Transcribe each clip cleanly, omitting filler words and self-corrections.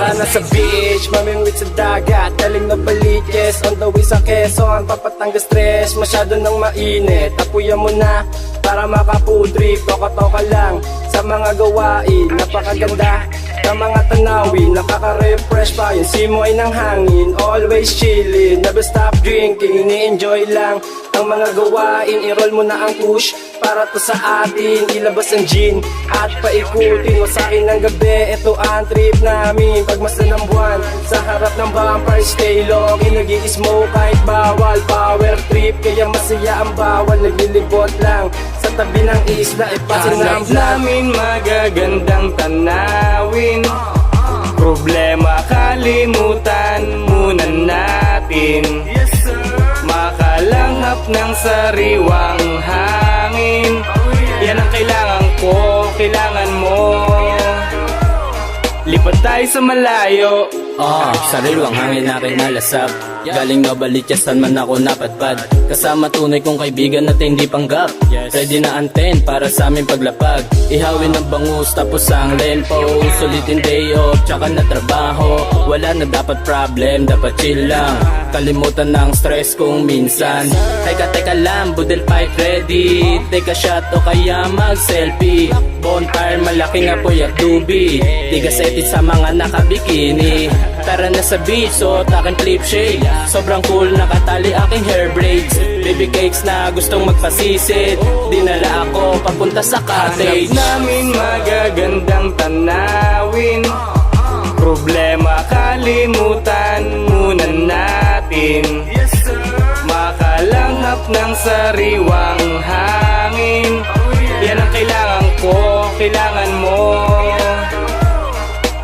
Tara na sa beach, mamimit sa dagat, galing na baliches, on the way sa Quezon, papatanggal stress, masyado nang mainit. Tapuyan mo na para makapudrip, toka-toka lang sa mga gawain, napakaganda ng mga tanawin, nakaka-refresh pa yung simoy ng hangin. Always chillin', never stop drinking, ini-enjoy lang ang mga gawain. I-roll mo na ang push para to sa atin, ilabas ang gin at paikutin mo sa akin ng gabi. Ito ang trip namin, pagmasdan ng buwan sa harap ng bumper, stay low, nag-i-smoke kahit bawal. Power trip, kaya masaya ang bawal, naglilibot lang sa tabi ng isla, ipasin na ang namin magagandang tanawin. Problema kalimutan muna natin, makalanghap ng sariwang hangin. Yan ang kailangan ko, kailangan mo. Lipat tayo sa malayo. Sariwang hangin aking nalasap, galing Novaliches, saan man ako napadpad. Kasama tunay kong kaibigan at hindi panggap. Ready na anten para sa aming paglapag. Ihawin ang bangus tapos ang lempo. Sulitin day off tsaka na trabaho. Wala na dapat problem, dapat chill lang. Kalimutan ng stress kung minsan. Teka lang, budel fight ready. Take a shot o kaya mag-selfie. Bonfire, malaking apoy at dubi. Tigasetit sa mga nakabikini. Tara na sa beach, suot aking flip shade. Sobrang cool, nakatali aking hair braids. Baby cakes na gustong magpasisid. Dinala ako papunta sa cottage. Hanap namin magagandang tanawin. Problema kalimutan muna natin, makalanghap ng sariwang hangin. Yan ang kailangan ko, kailangan mo.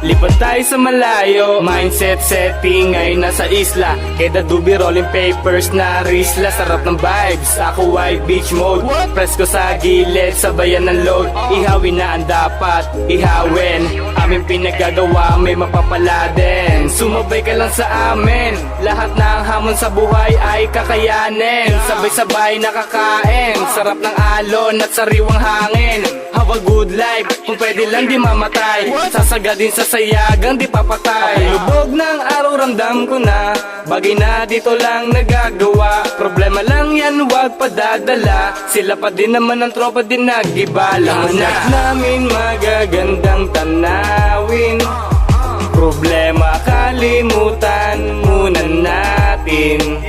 Lipat tayo sa malayo, mindset setting ay nasa isla. Keda dubi rolling papers na risla, sarap ng vibes. Ako white beach mode, press ko sa gilid, sabayan ng load. Ihawin na ang dapat ihawin, aming pinagagawa may mapapala din. Sumabay ka lang sa amin, lahat ng hamon sa buhay ay kakayanin. Sabay-sabay nakakain, sarap ng alon at sariwang hangin. Have a good life, kung pwede lang di mamatay. Sasagadin sa sayagang di papatay. Lubog ng araw ramdam ko na, bagay na dito lang nagagawa. Problema lang yan, wag padadala. Sila pa din naman ang tropa din nag-iba. Hanap namin magagandang tanawin. Problema kalimutan muna natin,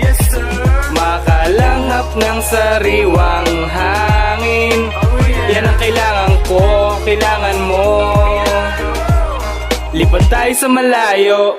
makalanghap ng sariwang hangin. Yan ang kailangan ko, kailangan mo. Lipat tayo sa malayo.